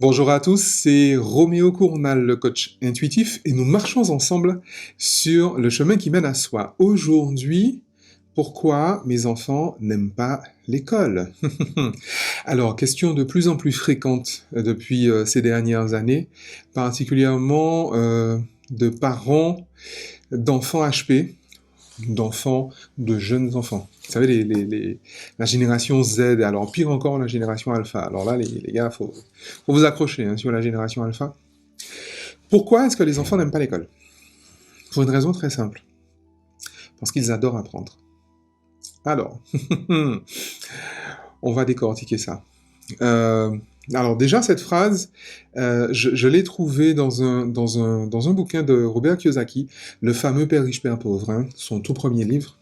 Bonjour à tous, c'est Roméo Cournal, le coach intuitif, et nous marchons ensemble sur le chemin qui mène à soi. Aujourd'hui, pourquoi mes enfants n'aiment pas l'école? Alors, question de plus en plus fréquente depuis ces dernières années, particulièrement de parents d'enfants HP, d'enfants, de jeunes enfants. Vous savez, la génération Z, alors pire encore la génération Alpha. Alors là, les gars, faut vous accrocher hein, sur la génération Alpha. Pourquoi est-ce que les enfants n'aiment pas l'école? Pour une raison très simple. Parce qu'ils adorent apprendre. Alors, on va décortiquer ça. Alors déjà, cette phrase, je l'ai trouvée dans un bouquin de Robert Kiyosaki, Le fameux Père riche, Père pauvre, hein, son tout premier livre.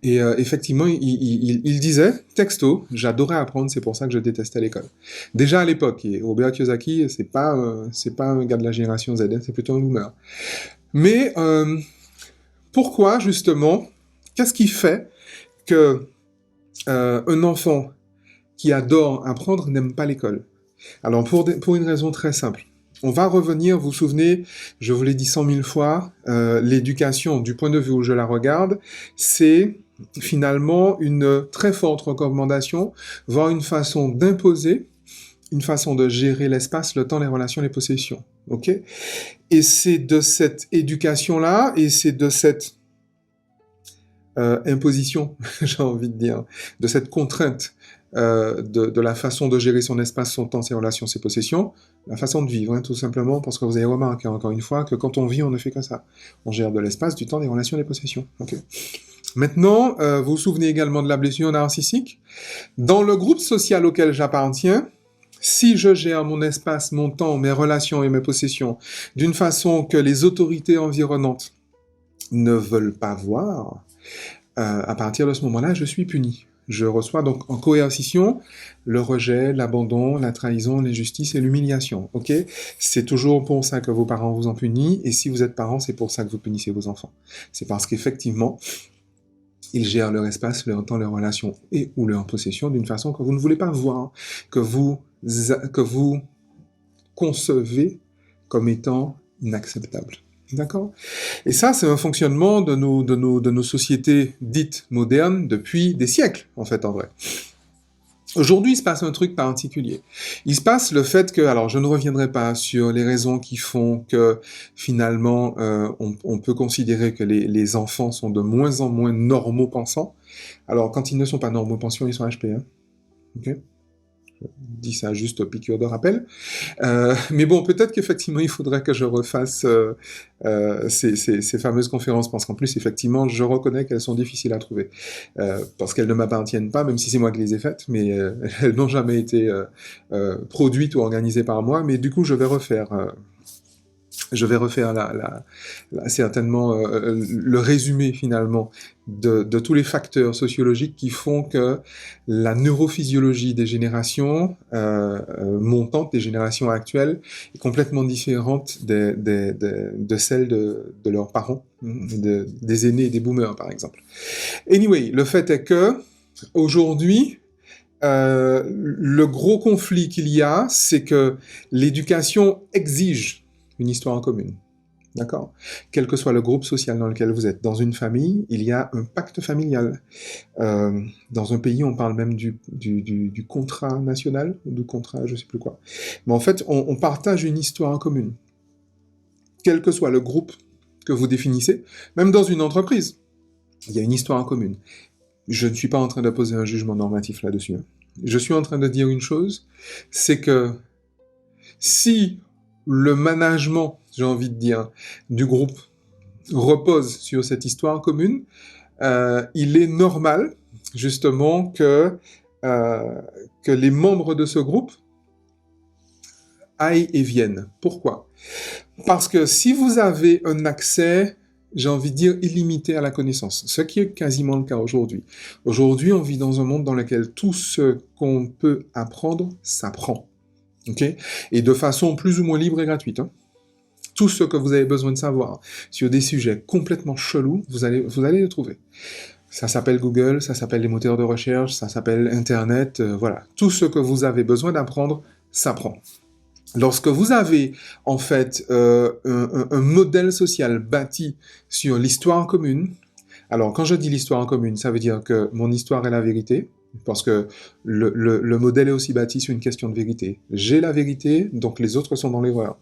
Et effectivement, il disait, texto, j'adorais apprendre, c'est pour ça que je détestais l'école. Déjà à l'époque, et Robert Kiyosaki, c'est pas un gars de la génération Z, hein, c'est plutôt un boomer. Mais pourquoi justement, qu'est-ce qui fait que un enfant qui adore apprendre n'aime pas l'école? Alors pour une raison très simple. On va revenir, vous vous souvenez, je vous l'ai dit 100 000 fois, l'éducation, du point de vue où je la regarde, c'est finalement une très forte recommandation, voire une façon d'imposer, une façon de gérer l'espace, le temps, les relations, les possessions. Ok? Et c'est de cette éducation-là, et c'est de cette imposition, j'ai envie de dire, de cette contrainte de la façon de gérer son espace, son temps, ses relations, ses possessions, la façon de vivre, hein, tout simplement, parce que vous avez remarqué encore une fois que quand on vit, on ne fait que ça. On gère de l'espace, du temps, des relations, des possessions. Okay. Maintenant, vous vous souvenez également de la blessure narcissique. Dans le groupe social auquel j'appartiens, si je gère mon espace, mon temps, mes relations et mes possessions d'une façon que les autorités environnantes ne veulent pas voir, à partir de ce moment-là, je suis puni. Je reçois donc en coercition le rejet, l'abandon, la trahison, l'injustice et l'humiliation. Ok? C'est toujours pour ça que vos parents vous en punissent, et si vous êtes parents, c'est pour ça que vous punissez vos enfants. C'est parce qu'effectivement, ils gèrent leur espace, leur temps, leurs relations et ou leur possession d'une façon que vous ne voulez pas voir, que vous concevez comme étant inacceptable. D'accord? Et ça, c'est un fonctionnement de nos sociétés dites modernes depuis des siècles, en fait, en vrai. Aujourd'hui, il se passe un truc particulier. Il se passe le fait que, alors je ne reviendrai pas sur les raisons qui font que finalement on peut considérer que les enfants sont de moins en moins normaux pensants. Alors quand ils ne sont pas normaux pensants, ils sont HP. Hein. Okay, je dis ça juste piqûre de rappel. Mais bon, peut-être qu'effectivement, il faudrait que je refasse ces fameuses conférences, parce qu'en plus, effectivement, je reconnais qu'elles sont difficiles à trouver, parce qu'elles ne m'appartiennent pas, même si c'est moi qui les ai faites, mais elles n'ont jamais été produites ou organisées par moi, mais du coup, je vais refaire certainement le résumé finalement de tous les facteurs sociologiques qui font que la neurophysiologie des générations montantes, des générations actuelles, est complètement différente de celle de leurs parents, des aînés et des boomers par exemple. Anyway, le fait est que aujourd'hui, le gros conflit qu'il y a, c'est que l'éducation exige une histoire en commune. D'accord? Quel que soit le groupe social dans lequel vous êtes. Dans une famille, il y a un pacte familial. Dans un pays, on parle même du contrat national, ou du contrat, je sais plus quoi. Mais en fait, on partage une histoire en commune. Quel que soit le groupe que vous définissez, même dans une entreprise, il y a une histoire en commune. Je ne suis pas en train de poser un jugement normatif là-dessus. Hein. Je suis en train de dire une chose, c'est que si le management, j'ai envie de dire, du groupe repose sur cette histoire commune, il est normal, justement, que les membres de ce groupe aillent et viennent. Pourquoi? Parce que si vous avez un accès, j'ai envie de dire, illimité à la connaissance, ce qui est quasiment le cas aujourd'hui. Aujourd'hui, on vit dans un monde dans lequel tout ce qu'on peut apprendre s'apprend. Okay, et de façon plus ou moins libre et gratuite. Hein. Tout ce que vous avez besoin de savoir sur des sujets complètement chelous, vous allez les trouver. Ça s'appelle Google, ça s'appelle les moteurs de recherche, ça s'appelle Internet, voilà. Tout ce que vous avez besoin d'apprendre s'apprend. Lorsque vous avez en fait un modèle social bâti sur l'histoire commune, alors quand je dis l'histoire en commune, ça veut dire que mon histoire est la vérité, parce que le modèle est aussi bâti sur une question de vérité. J'ai la vérité, donc les autres sont dans l'erreur.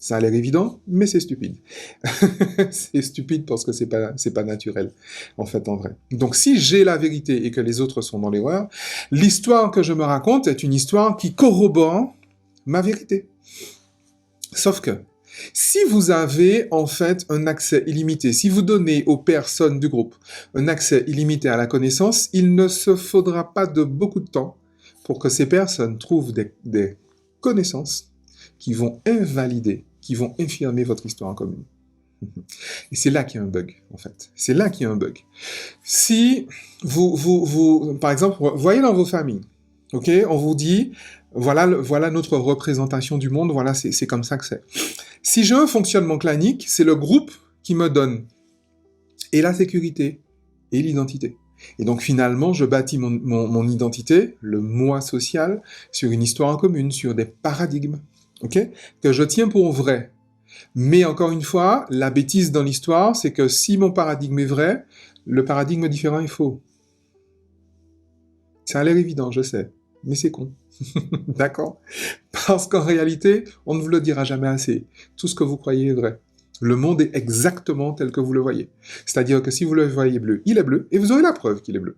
Ça a l'air évident, mais c'est stupide. C'est stupide parce que c'est pas naturel, en fait, en vrai. Donc si j'ai la vérité et que les autres sont dans l'erreur, l'histoire que je me raconte est une histoire qui corrobore ma vérité. Sauf que, si vous avez en fait un accès illimité, si vous donnez aux personnes du groupe un accès illimité à la connaissance, il ne se faudra pas de beaucoup de temps pour que ces personnes trouvent des connaissances qui vont invalider, qui vont infirmer votre histoire en commune. Et c'est là qu'il y a un bug, en fait. C'est là qu'il y a un bug. Si par exemple, voyez dans vos familles, ok, on vous dit, voilà notre représentation du monde, voilà, c'est comme ça que c'est. Si j'ai un fonctionnement clanique, c'est le groupe qui me donne et la sécurité et l'identité. Et donc finalement, je bâtis mon identité, le moi social, sur une histoire en commune, sur des paradigmes, ok, que je tiens pour vrai. Mais encore une fois, la bêtise dans l'histoire, c'est que si mon paradigme est vrai, le paradigme différent est faux. Ça a l'air évident, je sais, mais c'est con. D'accord? Parce qu'en réalité, on ne vous le dira jamais assez. Tout ce que vous croyez est vrai. Le monde est exactement tel que vous le voyez. C'est-à-dire que si vous le voyez bleu, il est bleu, et vous aurez la preuve qu'il est bleu.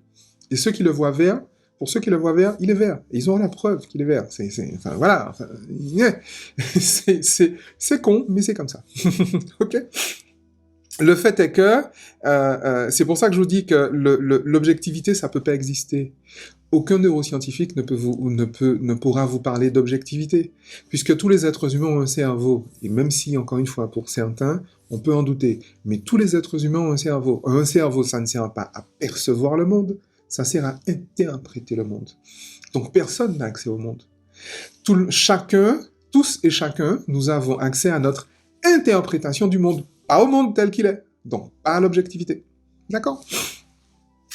Et ceux qui le voient vert, pour ceux qui le voient vert, il est vert. Et ils auront la preuve qu'il est vert. Enfin, voilà. Enfin, c'est con, mais c'est comme ça. Ok? Le fait est que, c'est pour ça que je vous dis que l'objectivité, ça peut pas exister. Aucun neuroscientifique ne pourra vous parler d'objectivité, puisque tous les êtres humains ont un cerveau, et même si, encore une fois, pour certains, on peut en douter, mais tous les êtres humains ont un cerveau. Un cerveau, ça ne sert pas à percevoir le monde, ça sert à interpréter le monde. Donc personne n'a accès au monde. Tous et chacun, nous avons accès à notre interprétation du monde, pas au monde tel qu'il est, donc pas à l'objectivité. D'accord ?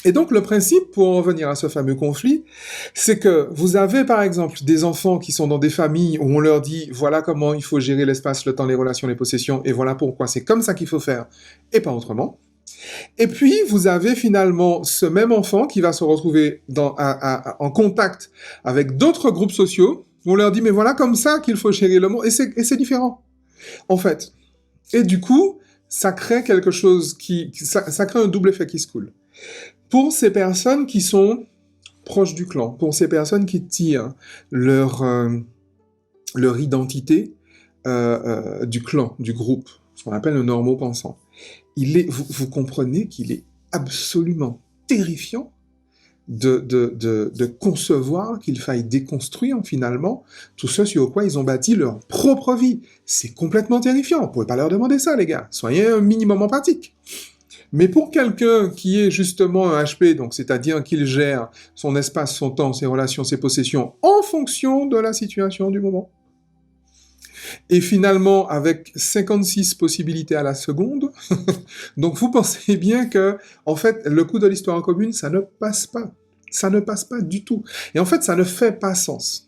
Et donc le principe, pour en revenir à ce fameux conflit, c'est que vous avez par exemple des enfants qui sont dans des familles où on leur dit voilà comment il faut gérer l'espace, le temps, les relations, les possessions, et voilà pourquoi c'est comme ça qu'il faut faire, et pas autrement. Et puis vous avez finalement ce même enfant qui va se retrouver en contact avec d'autres groupes sociaux, où on leur dit mais voilà comme ça qu'il faut gérer le monde, et c'est différent, en fait. Et du coup, ça crée quelque chose ça crée un double effet qui se coule. Pour ces personnes qui sont proches du clan, pour ces personnes qui tirent leur identité du clan, du groupe, ce qu'on appelle un normopensant, vous comprenez qu'il est absolument terrifiant de concevoir qu'il faille déconstruire finalement tout ce sur quoi ils ont bâti leur propre vie. C'est complètement terrifiant. On ne pouvait pas leur demander ça, les gars. Soyez un minimum empathique. Mais pour quelqu'un qui est justement un HP, donc c'est-à-dire qu'il gère son espace, son temps, ses relations, ses possessions en fonction de la situation du moment, et finalement avec 56 possibilités à la seconde, donc vous pensez bien que, en fait, le coup de l'histoire en commune, ça ne passe pas. Ça ne passe pas du tout. Et en fait, ça ne fait pas sens.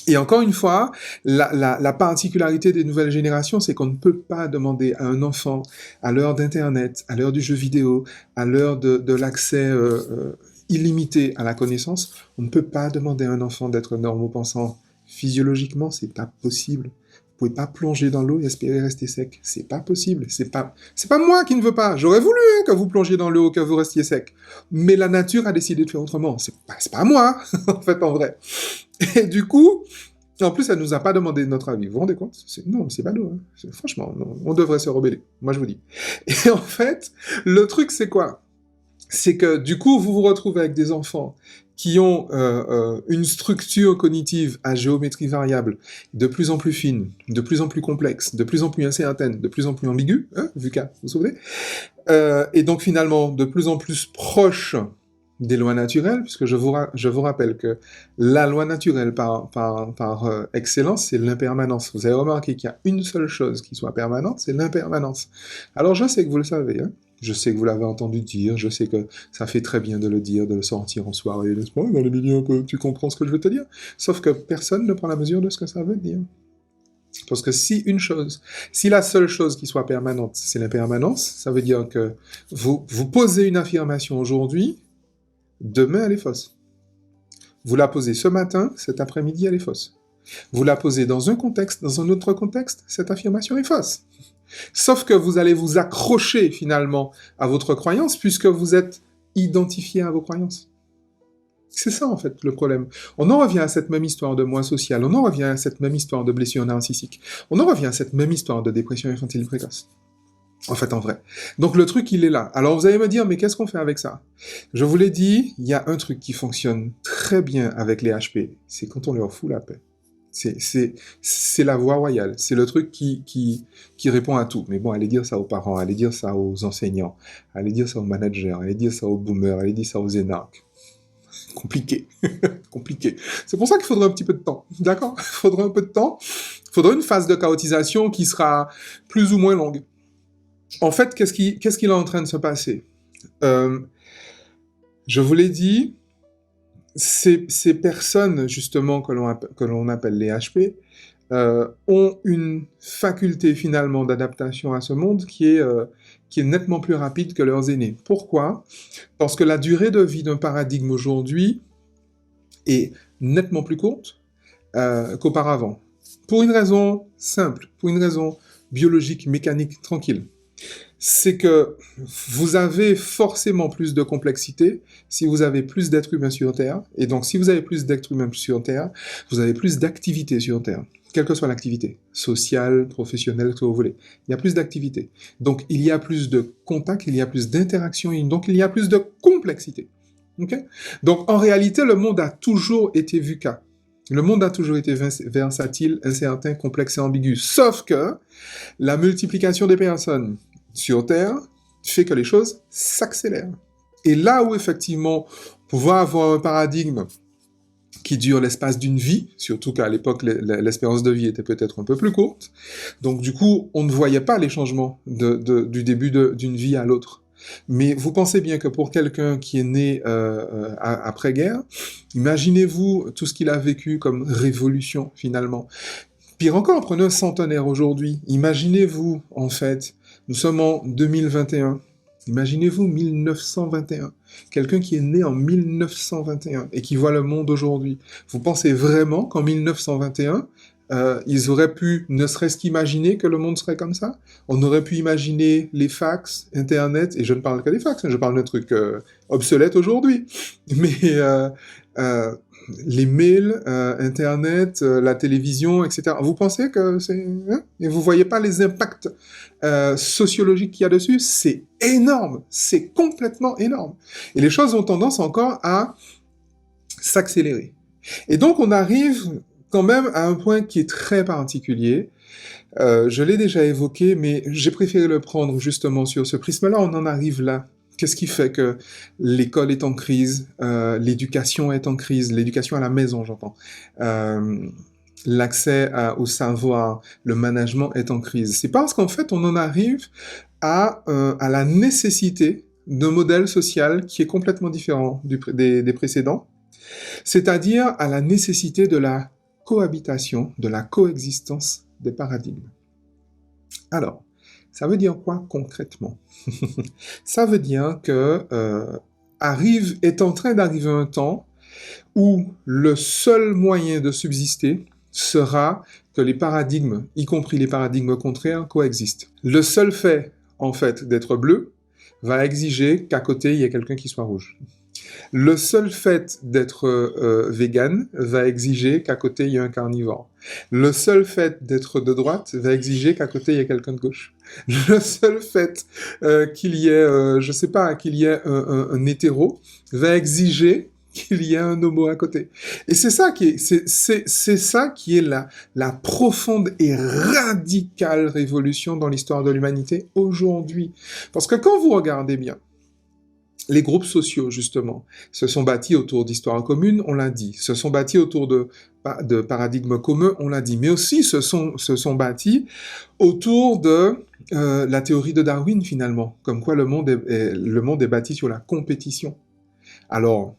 Et encore une fois, la particularité des nouvelles générations, c'est qu'on ne peut pas demander à un enfant, à l'heure d'Internet, à l'heure du jeu vidéo, à l'heure de l'accès illimité à la connaissance, on ne peut pas demander à un enfant d'être normopensant. Physiologiquement, c'est pas possible. Vous pouvez pas plonger dans l'eau et espérer rester sec. C'est pas possible. C'est pas moi qui ne veux pas. J'aurais voulu que vous plongiez dans l'eau, que vous restiez sec. Mais la nature a décidé de faire autrement. C'est pas moi, en fait, en vrai. Et du coup, en plus, elle nous a pas demandé notre avis. Vous vous rendez compte? Non, c'est ballot. Hein. Franchement, non, on devrait se rebeller. Moi, je vous dis. Et en fait, le truc, c'est quoi? C'est que, du coup, vous vous retrouvez avec des enfants qui ont une structure cognitive à géométrie variable de plus en plus fine, de plus en plus complexe, de plus en plus incertaine, de plus en plus ambiguë, hein, VUCA, vous vous souvenez? Et donc, finalement, de plus en plus proche des lois naturelles, puisque je vous rappelle que la loi naturelle par excellence, c'est l'impermanence. Vous avez remarqué qu'il y a une seule chose qui soit permanente, c'est l'impermanence. Alors je sais que vous le savez, hein. Je sais que vous l'avez entendu dire, je sais que ça fait très bien de le dire, de le sortir en soirée, n'est-ce pas, dans les milieux un peu, tu comprends ce que je veux te dire. Sauf que personne ne prend la mesure de ce que ça veut dire. Parce que si la seule chose qui soit permanente, c'est l'impermanence, ça veut dire que vous posez une affirmation aujourd'hui, demain elle est fausse. Vous la posez ce matin, cet après-midi elle est fausse. Vous la posez dans un contexte, dans un autre contexte, cette affirmation est fausse. Sauf que vous allez vous accrocher finalement à votre croyance puisque vous êtes identifié à vos croyances. C'est ça en fait le problème. On en revient à cette même histoire de moi social, on en revient à cette même histoire de blessure narcissique, on en revient à cette même histoire de dépression infantile précoce. En fait, en vrai. Donc le truc, il est là. Alors vous allez me dire, mais qu'est-ce qu'on fait avec ça? Je vous l'ai dit, il y a un truc qui fonctionne très bien avec les HP, c'est quand on leur fout la paix. C'est la voie royale, c'est le truc qui répond à tout. Mais bon, allez dire ça aux parents, allez dire ça aux enseignants, allez dire ça aux managers, allez dire ça aux boomers, allez dire ça aux énarques. Compliqué, compliqué. C'est pour ça qu'il faudra un petit peu de temps, d'accord? Il faudra un peu de temps, il faudra une phase de chaotisation qui sera plus ou moins longue. En fait, qu'est-ce qui est en train de se passer? Je vous l'ai dit, ces personnes, justement, que l'on appelle les HP, ont une faculté, finalement, d'adaptation à ce monde qui est nettement plus rapide que leurs aînés. Pourquoi? Parce que la durée de vie d'un paradigme aujourd'hui est nettement plus courte qu'auparavant. Pour une raison simple, pour une raison biologique, mécanique, tranquille. C'est que vous avez forcément plus de complexité si vous avez plus d'êtres humains sur Terre, et donc si vous avez plus d'êtres humains sur Terre, vous avez plus d'activité sur Terre, quelle que soit l'activité, sociale, professionnelle, ce que vous voulez. Il y a plus d'activité. Donc il y a plus de contacts, il y a plus d'interactions, donc il y a plus de complexité. Okay? Donc en réalité, le monde a toujours été VUCA. Le monde a toujours été versatile, incertain, complexe et ambigu. Sauf que la multiplication des personnes sur Terre fait que les choses s'accélèrent. Et là où, effectivement, pouvoir avoir un paradigme qui dure l'espace d'une vie, surtout qu'à l'époque, l'espérance de vie était peut-être un peu plus courte, donc du coup, on ne voyait pas les changements du début d'une vie à l'autre. Mais vous pensez bien que pour quelqu'un qui est né après-guerre, imaginez-vous tout ce qu'il a vécu comme révolution, finalement. Pire encore, prenez un centenaire aujourd'hui. Imaginez-vous, en fait, nous sommes en 2021. Imaginez-vous 1921. Quelqu'un qui est né en 1921 et qui voit le monde aujourd'hui. Vous pensez vraiment qu'en 1921, ils auraient pu ne serait-ce qu'imaginer que le monde serait comme ça? On aurait pu imaginer les fax, Internet, et je ne parle que des fax, je parle d'un truc obsolète aujourd'hui. Mais les mails, Internet, la télévision, etc. Vous pensez que c'est... Hein? Et vous voyez pas les impacts sociologiques qu'il y a dessus? C'est énorme, c'est complètement énorme. Et les choses ont tendance encore à s'accélérer. Et donc on arrive quand même à un point qui est très particulier. Je l'ai déjà évoqué, mais j'ai préféré le prendre justement sur ce prisme-là. On en arrive là. Qu'est-ce qui fait que l'école est en crise, l'éducation est en crise, l'éducation à la maison, j'entends, l'accès au savoir, le management est en crise? C'est parce qu'en fait, on en arrive à la nécessité d'un modèle social qui est complètement différent des précédents, c'est-à-dire à la nécessité de la cohabitation, de la coexistence des paradigmes. Alors, ça veut dire quoi concrètement? Ça veut dire que est en train d'arriver un temps où le seul moyen de subsister sera que les paradigmes, y compris les paradigmes contraires, coexistent. Le seul fait, en fait, d'être bleu va exiger qu'à côté, il y ait quelqu'un qui soit rouge. Le seul fait d'être vegan va exiger qu'à côté, il y ait un carnivore. Le seul fait d'être de droite va exiger qu'à côté, il y ait quelqu'un de gauche. Le seul fait qu'il y ait, je sais pas, qu'il y ait un hétéro va exiger qu'il y ait un homo à côté. Et c'est ça qui est la profonde et radicale révolution dans l'histoire de l'humanité aujourd'hui. Parce que quand vous regardez bien, les groupes sociaux, justement, se sont bâtis autour d'histoires communes, on l'a dit, se sont bâtis autour de paradigmes communs, on l'a dit, mais aussi se sont bâtis autour de la théorie de Darwin, finalement, comme quoi le monde est bâti sur la compétition. Alors,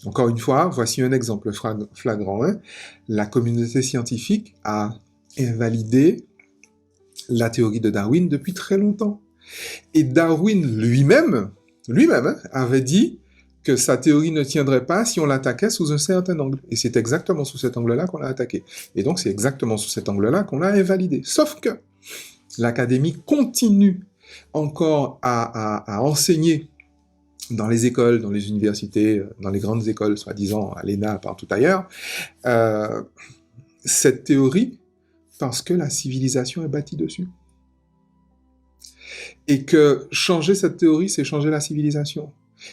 encore une fois, voici un exemple flagrant. Hein. La communauté scientifique a invalidé la théorie de Darwin depuis très longtemps. Et Darwin lui-même, hein, avait dit que sa théorie ne tiendrait pas si on l'attaquait sous un certain angle. Et c'est exactement sous cet angle-là qu'on l'a attaqué. Et donc c'est exactement sous cet angle-là qu'on l'a invalidé. Sauf que l'académie continue encore à enseigner dans les écoles, dans les universités, dans les grandes écoles, soi-disant à l'ENA, partout ailleurs, cette théorie parce que la civilisation est bâtie dessus. Et que changer cette théorie, c'est changer la civilisation.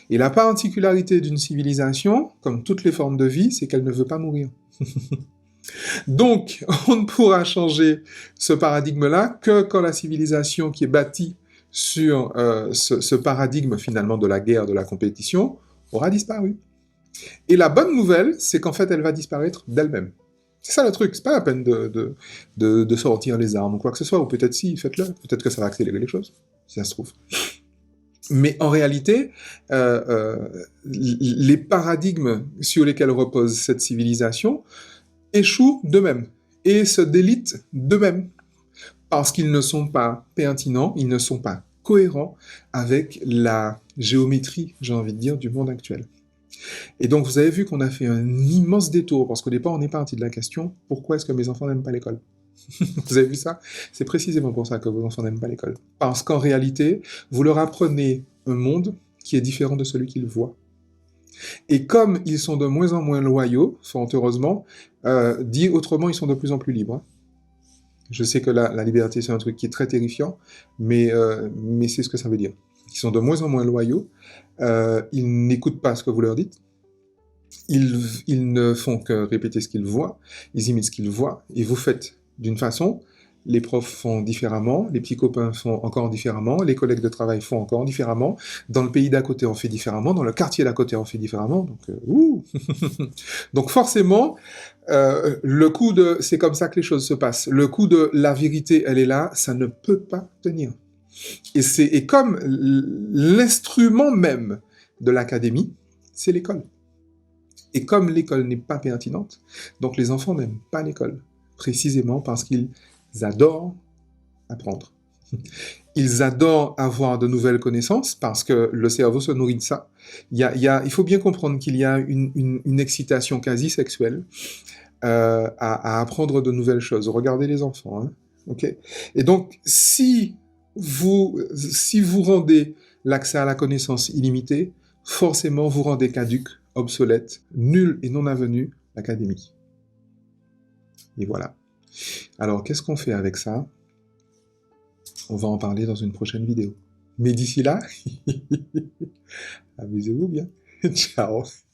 Et la particularité d'une civilisation, comme toutes les formes de vie, c'est qu'elle ne veut pas mourir. Donc, on ne pourra changer ce paradigme-là que quand la civilisation qui est bâtie sur ce paradigme finalement de la guerre, de la compétition, aura disparu. Et la bonne nouvelle, c'est qu'en fait, elle va disparaître d'elle-même. C'est ça le truc, c'est pas la peine de sortir les armes ou quoi que ce soit, ou peut-être si, faites-le, peut-être que ça va accélérer les choses, si ça se trouve. Mais en réalité, les paradigmes sur lesquels repose cette civilisation échouent d'eux-mêmes et se délitent d'eux-mêmes parce qu'ils ne sont pas pertinents, ils ne sont pas cohérents avec la géométrie, j'ai envie de dire, du monde actuel. Et donc vous avez vu qu'on a fait un immense détour, parce qu'au départ on est parti de la question « Pourquoi est-ce que mes enfants n'aiment pas l'école ?» Vous avez vu ça? C'est précisément pour ça que vos enfants n'aiment pas l'école. Parce qu'en réalité, vous leur apprenez un monde qui est différent de celui qu'ils voient. Et comme ils sont de moins en moins loyaux, fort heureusement, dit autrement, ils sont de plus en plus libres. Je sais que la liberté, c'est un truc qui est très terrifiant, mais c'est ce que ça veut dire. Ils sont de moins en moins loyaux, ils n'écoutent pas ce que vous leur dites, ils ne font que répéter ce qu'ils voient, ils imitent ce qu'ils voient, et vous faites d'une façon, les profs font différemment, les petits copains font encore différemment, les collègues de travail font encore différemment, dans le pays d'à côté on fait différemment, dans le quartier d'à côté on fait différemment, donc donc forcément, le coup de c'est comme ça que les choses se passent, le coup de la vérité elle est là, ça ne peut pas tenir. Et comme l'instrument même de l'académie, c'est l'école. Et comme l'école n'est pas pertinente, donc les enfants n'aiment pas l'école, précisément parce qu'ils adorent apprendre. Ils adorent avoir de nouvelles connaissances, parce que le cerveau se nourrit de ça. Il faut bien comprendre qu'il y a une excitation quasi sexuelle à apprendre de nouvelles choses. Regardez les enfants, hein, okay. Et donc, si vous rendez l'accès à la connaissance illimité, forcément vous rendez caduque, obsolète, nul et non avenu l'académie. Et voilà. Alors, qu'est-ce qu'on fait avec ça? On va en parler dans une prochaine vidéo. Mais d'ici là, amusez-vous bien. Ciao.